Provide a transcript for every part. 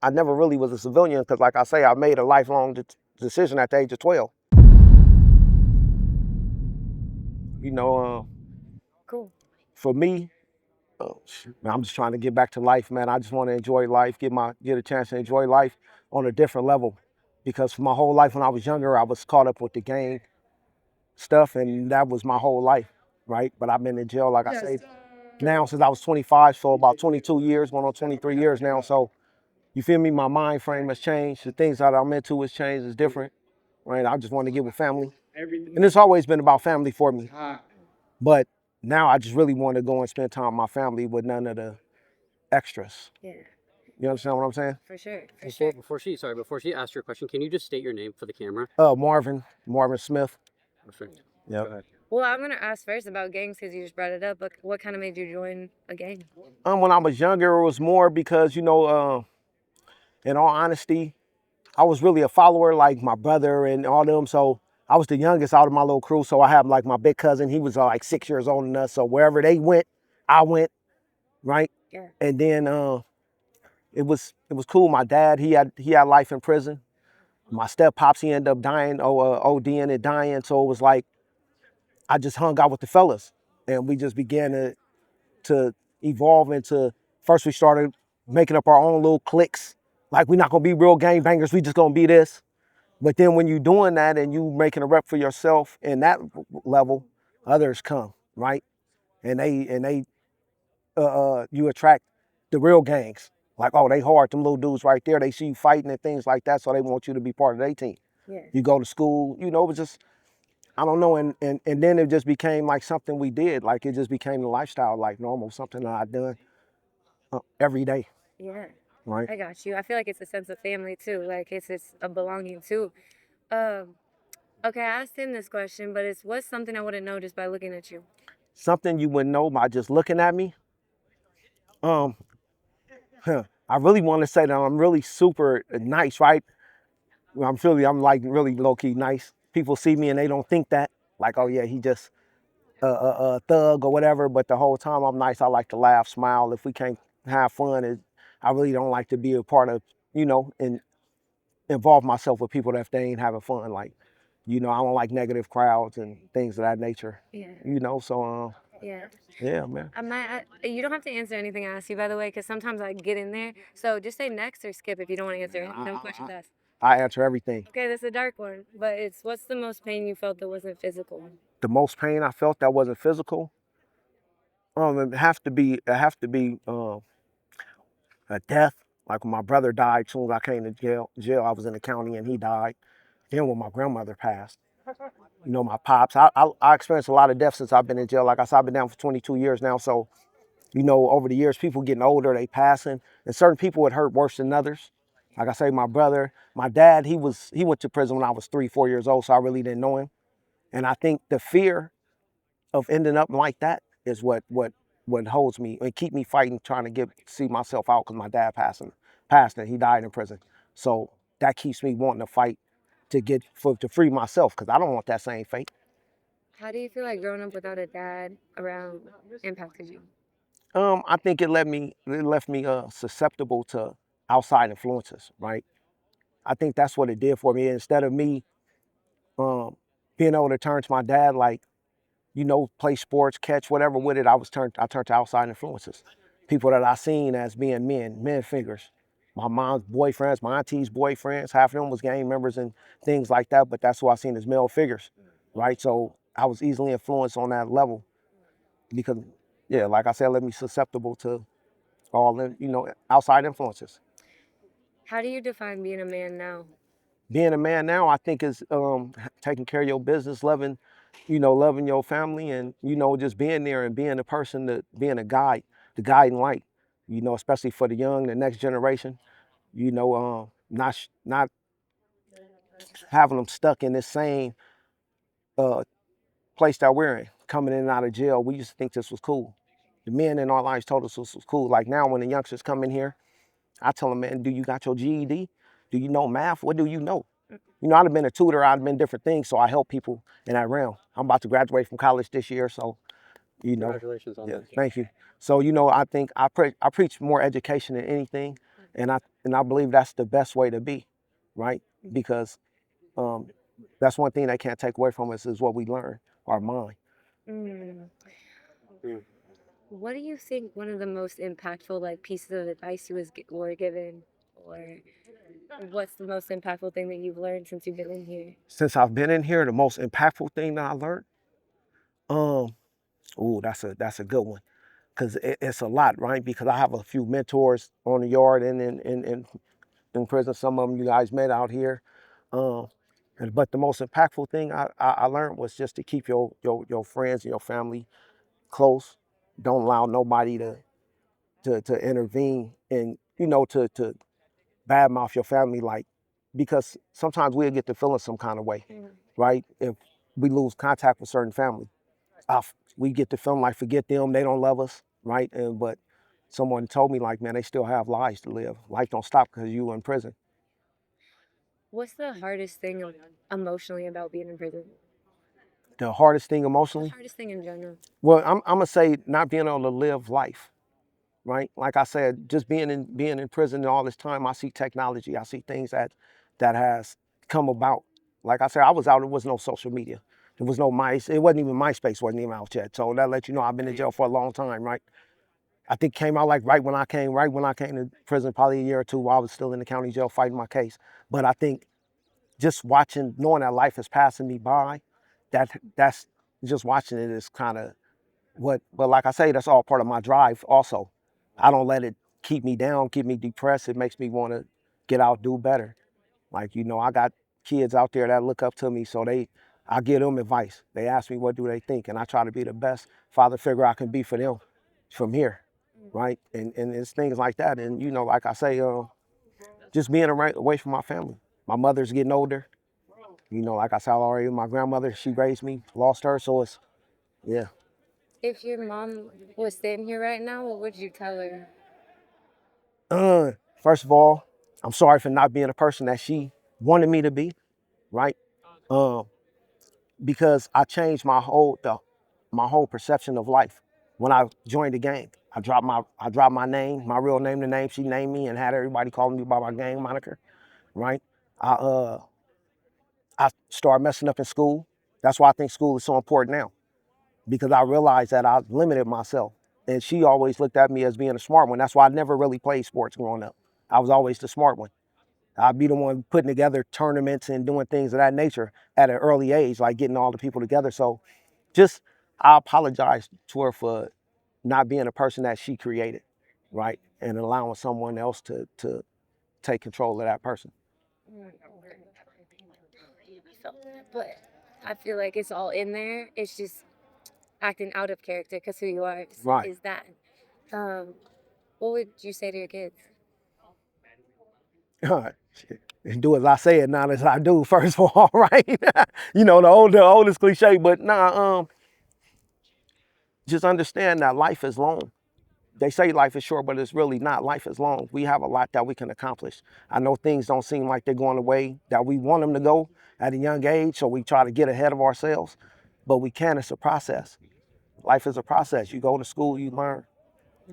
I never really was a civilian because, like I say, I made a lifelong decision at the age of 12. You know, Cool. for me, man, I'm just trying to get back to life, man. I just want to enjoy life, get a chance to enjoy life on a different level. Because for my whole life when I was younger, I was caught up with the gang stuff, and that was my whole life, right? But I've been in jail, like I say, now since I was 25, so about 22 years, going on 23 years now. So you feel me? My mind frame has changed. The things that I'm into has changed. It's different, right? I just want to get with family, and it's always been about family for me. But now I just really want to go and spend time with my family with none of the extras. Yeah, You understand what I'm saying? for sure. For Before, sure. before she asks your question, can you just state your name for the camera? Marvin Smith. Perfect. Yep. Go ahead. Well, I'm gonna ask first about gangs because you just brought it up. But what kind of made you join a gang? When I was younger, it was more because, in all honesty, I was really a follower like my brother and all them. So I was the youngest out of my little crew. So I have like my big cousin. He was like 6 years older than us. So wherever they went, I went, right? Yeah. And then it was cool. My dad, he had life in prison. My step pops, he ended up dying, ODing and dying. So it was like I just hung out with the fellas, and we just began to evolve into. First, we started making up our own little cliques. Like we're not gonna be real gang bangers. We just gonna be this. But then when you doing that and you making a rep for yourself in that level, others come, right? And they you attract the real gangs. Like, oh, they hard, them little dudes right there. They see you fighting and things like that, so they want you to be part of their team. Yeah. You go to school, it was just, I don't know, and then it just became like something we did. Like it just became a lifestyle, like normal, something that I done every day, Yeah. right? I got you. I feel like it's a sense of family too. Like it's a belonging too. Um. Okay, I asked him this question, but what's something I wouldn't know just by looking at you? Something you wouldn't know by just looking at me. Um, I really want to say that I'm really super nice, right? I'm like really low key nice. People see me and they don't think that, like, oh yeah, he just a thug or whatever. But the whole time I'm nice. I like to laugh, smile. If we can't have fun, I really don't like to be a part of, and involve myself with people that if they ain't having fun. Like, I don't like negative crowds and things of that nature. Yeah. So Yeah. yeah, man. You don't have to answer anything I ask you, by the way, because sometimes I get in there. So just say next or skip if you don't want to answer. No questions asked. I answer everything. Okay, that's a dark one, but what's the most pain you felt that wasn't physical? The most pain I felt that wasn't physical, it have to be a death. Like when my brother died, as soon as I came to jail, I was in the county and he died. Then when my grandmother passed, my pops, I experienced a lot of death since I've been in jail. Like I said, I've been down for 22 years now. So, over the years, people getting older, they passing, and certain people would hurt worse than others. Like I say, my brother, my dad, he went to prison when I was 3, 4 years old, so I really didn't know him. And I think the fear of ending up like that is what holds me and keep me fighting, trying to see myself out because my dad passed and he died in prison. So that keeps me wanting to fight to free myself because I don't want that same fate. How do you feel like growing up without a dad around impacted you? I think it left me susceptible to outside influences, right? I think that's what it did for me. Instead of me um, being able to turn to my dad, like, play sports, catch whatever with it, I turned to outside influences. People that I seen as being men figures. My mom's boyfriends, my auntie's boyfriends, half of them was gang members and things like that, but that's who I seen as male figures, right? So I was easily influenced on that level because, yeah, like I said, it left me susceptible to all the, outside influences. How do you define being a man now? Being a man now, I think is taking care of your business, loving your family, and just being there and being a person that being a guide, the guiding light. Especially for the young, the next generation. Not having them stuck in this same uh, place that we're in, coming in and out of jail. We used to think this was cool. The men in our lives told us this was cool. Like now, when the youngsters come in here, I tell them, man, do you got your GED? Do you know math? What do you know? I'd have been a tutor, I'd have been different things, so I help people in that realm. I'm about to graduate from college this year, so, Congratulations on yeah, that. thank you. So, I think I preach more education than anything, And I believe that's the best way to be, right? Because that's one thing they can't take away from us is what we learn, our mind. Mm. Mm. What do you think one of the most impactful like pieces of advice you were given, or what's the most impactful thing that you've learned since you've been in here? Since I've been in here, the most impactful thing that I learned, that's a good one. Because it's a lot, right? Because I have a few mentors on the yard and in prison. Some of them you guys met out here. Um, but the most impactful thing I learned was just to keep your friends and your family close. Don't allow nobody to intervene and to badmouth your family, like, because sometimes we'll get to feeling some kind of way, right? If we lose contact with certain family, we get to feeling like forget them, they don't love us, right? But someone told me, like, man, they still have lives to live. Life don't stop because you in prison. What's the hardest thing emotionally about being in prison? The hardest thing The emotionally, hardest thing in general. well, I'm gonna say not being able to live life, right? Like I said, just being in prison all this time, I see technology, I see things that has come about. Like I said, I was out. There was no social media. There was no mice. It wasn't even MySpace. Wasn't even out yet. So that lets you know I've been in jail for a long time, right? I think came out like right when I came to prison, probably a year or two while I was still in the county jail fighting my case. But I think just watching, knowing that life is passing me by, that's just watching it is kind of but like I say, that's all part of my drive also. I don't let it keep me down, keep me depressed. It makes me want to get out, do better. Like, I got kids out there that look up to me, so I give them advice. They ask me what do they think, and I try to be the best father figure I can be for them from here, right? And it's things like that. And like I say, just being away from my family. My mother's getting older. Like I said already, my grandmother, she raised me, lost her, so it's yeah. If your mom was sitting here right now, what would you tell her? First of all, I'm sorry for not being a person that she wanted me to be, right? Um, because I changed my whole perception of life when I joined the gang. I dropped my name, my real name, the name she named me, and had everybody calling me by my gang moniker, right? I uh I started messing up in school. That's why I think school is so important now, because I realized that I limited myself. And she always looked at me as being a smart one. That's why I never really played sports growing up. I was always the smart one. I'd be the one putting together tournaments and doing things of that nature at an early age, like getting all the people together. So just, I apologize to her for not being a person that she created, right? And allowing someone else to take control of that person. Mm, I felt that, but I feel like it's all in there. It's just acting out of character because who you are Right. is that. Um, what would you say to your kids? Do as I say and not as I do, first of all, right? The oldest cliche, but nah, just understand that life is long. They say life is short, but it's really not. Life is long. We have a lot that we can accomplish. I know things don't seem like they're going the way that we want them to go at a young age, so we try to get ahead of ourselves, but we can. It's a process. Life is a process. You go to school, you learn,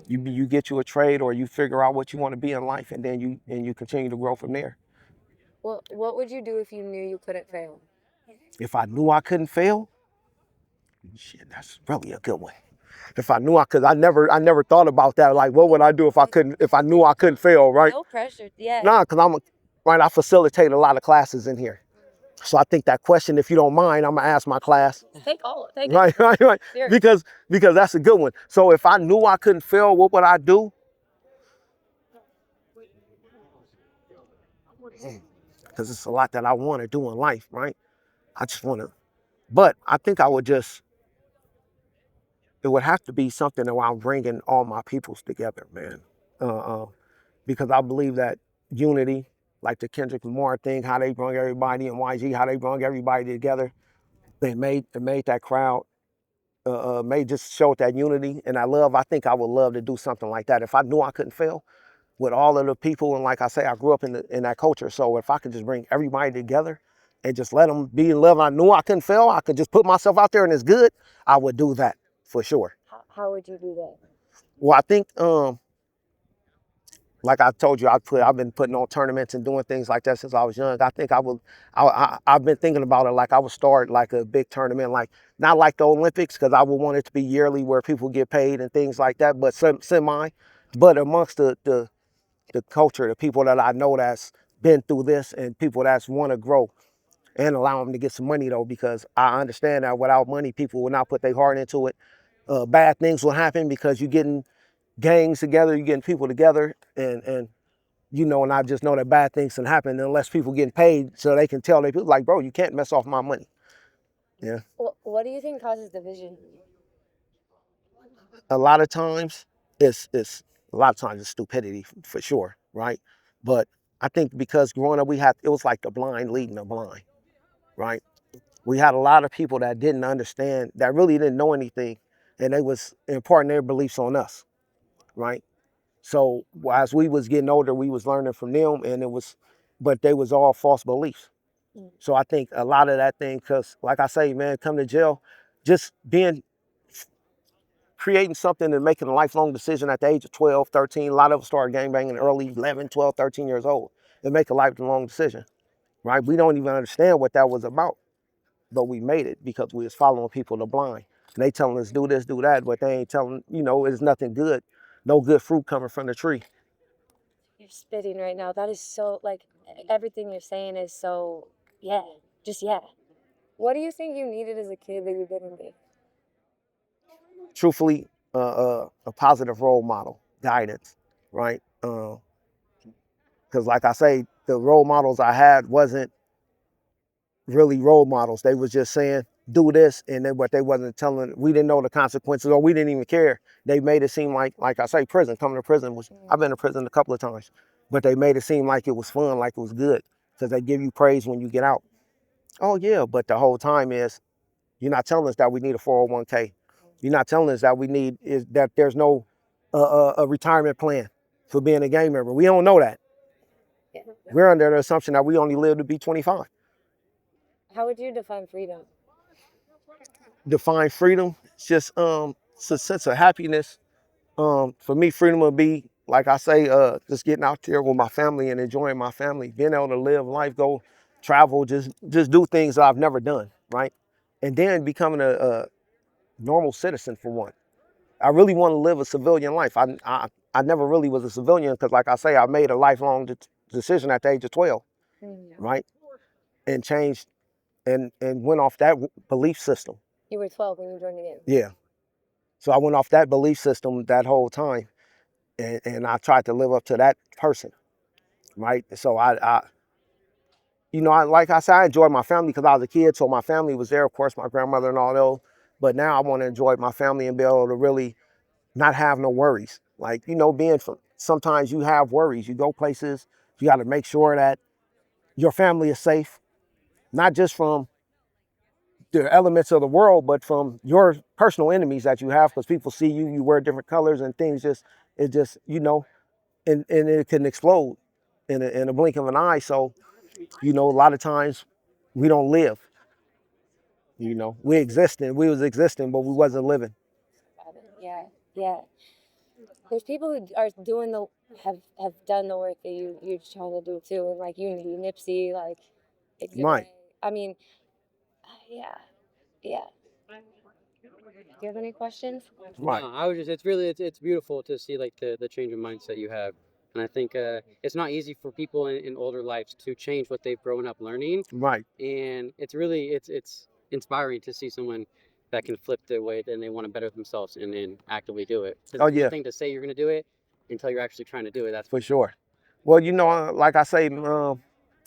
you get you a trade, or you figure out what you want to be in life, and then you continue to grow from there. What would you do if you knew you couldn't fail? If I knew I couldn't fail, shit, that's really a good one. If I knew cause I never thought about that. Like, what would I do if I knew I couldn't fail, right? No pressure. Yeah. Nah, cause right, I facilitate a lot of classes in here. So I think that question, if you don't mind, I'm gonna ask my class. Take Right, right. Sure. Because that's a good one. So if I knew I couldn't fail, what would I do? Because it's a lot that I want to do in life, right? I just want to, but I think it would have to be something that I'm bringing all my peoples together, man. Uh, uh, because I believe that unity, like the Kendrick Lamar thing, how they brought everybody in YG, how they brought everybody together, it made that crowd, made just showed that unity and that love. I think I would love to do something like that if I knew I couldn't fail with all of the people. And like I say, I grew up in that culture, so if I could just bring everybody together and just let them be in love, I knew I couldn't fail. I could just put myself out there and it's good. I would do that for sure. How would you do that? Well, I think like I told you, I've been putting on tournaments and doing things like that since I was young. I think I've been thinking about it like I would start like a big tournament, like not like the Olympics, because I would want it to be yearly where people get paid and things like that, but semi. But amongst the culture, the people that I know that's been through this and people that's want to grow and allow them to get some money though, because I understand that without money, people will not put their heart into it. Bad things will happen because you're getting gangs together, you're getting people together, and and I just know that bad things can happen unless people getting paid so they can tell their people like, bro, you can't mess off my money. Yeah. What do you think causes division? A lot of times it's a lot of times it's stupidity for sure, right? But I think because growing up it was like the blind leading the blind, right? We had a lot of people that didn't understand, that really didn't know anything, and they was imparting their beliefs on us, right? So as we was getting older, we was learning from them, but they was all false beliefs. So I think a lot of that thing, because like I say, man, come to jail, just creating something and making a lifelong decision at the age of 12, 13. A lot of us start gangbanging early, 11, 12, 13 years old, and make a lifelong decision, right? We don't even understand what that was about, but we made it because we was following people to blind. And they telling us do this, do that, but they ain't telling, it's nothing good. No good fruit coming from the tree. You're spitting right now. That is so like everything you're saying is so yeah, just yeah. What do you think you needed as a kid that you didn't get? Truthfully, a positive role model, guidance, right? Because like I say, the role models I had wasn't really role models. They was just saying, do this, and then what they wasn't telling, we didn't know the consequences, or we didn't even care. They made it seem like I say, prison, coming to prison, which I've been to prison a couple of times, but they made it seem like it was fun, like it was good, because they give you praise when you get out. Oh yeah, but the whole time is, you're not telling us that we need a 401k. You're not telling us that that there's no a retirement plan for being a gang member. We don't know that. Yeah. We're under the assumption that we only live to be 25. How would you define freedom? Define freedom, it's just it's a sense of happiness. For me, freedom would be, like I say, just getting out there with my family and enjoying my family, being able to live life, go travel, just do things that I've never done, right? And then becoming a normal citizen for one. I really want to live a civilian life. I never really was a civilian because, like I say, I made a lifelong decision at the age of 12, right? And changed and went off that belief system. You were 12 when you joined the game. Yeah. So I went off that belief system that whole time, and I tried to live up to that person, right? So like I said, I enjoyed my family because I was a kid, so my family was there, of course, my grandmother and all those. But now I want to enjoy my family and be able to really not have no worries. Like, sometimes you have worries. You go places, you got to make sure that your family is safe, not just from the elements of the world, but from your personal enemies that you have, because people see you, you wear different colors and things and it can explode in a blink of an eye. So, a lot of times we don't live, we was existing, but we wasn't living. Yeah, yeah. There's people who are doing the have done the work that you're trying to do too, and like Unity, Nipsey, like Exhibit Right, A. I mean, yeah, yeah. Do you have any questions? right, No, I was just, it's beautiful to see like the change of mindset you have. And I think it's not easy for people in older lives to change what they've grown up learning. right. And it's really, it's inspiring to see someone that can flip the way and they want to better themselves and actively do it. Because Oh it's one yeah, thing to say you're going to do it until you're actually trying to do it. That's for sure. Well, like I say, and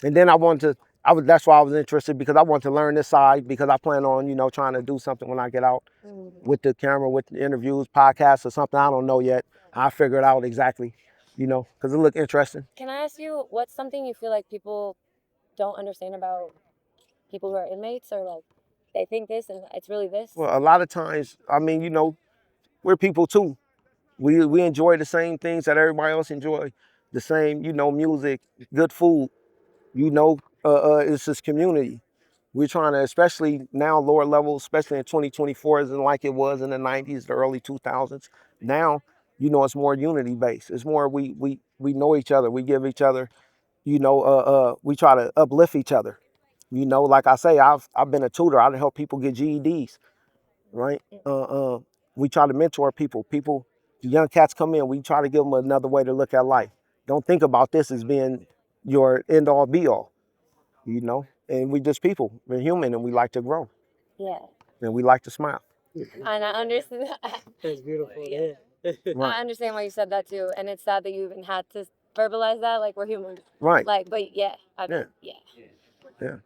then that's why I was interested, because I want to learn this side, because I plan on, trying to do something when I get out with the camera, with the interviews, podcasts, or something. I don't know yet. I'll figure it out exactly, because it look interesting. Can I ask you what's something you feel like people don't understand about people who are inmates, or like they think this and it's really this? Well, a lot of times, I mean, we're people too. We enjoy the same things that everybody else enjoy, the same, music, good food, it's this community. We're trying to, especially now, lower levels, especially in 2024, isn't like it was in the 90s, the early 2000s. Now, it's more unity based. It's more we we know each other. We give each other, we try to uplift each other. Like I say, I've been a tutor. I help people get GEDs, right? We try to mentor people. The young cats come in, we try to give them another way to look at life. Don't think about this as being your end all be all, And we just people. We're human and we like to grow Yeah. and we like to smile. And I understand. That's beautiful. Yeah. I understand why you said that too, and it's sad that you even had to verbalize that. Like we're human. Right. Like, but yeah, I mean, Yeah. yeah. Yeah.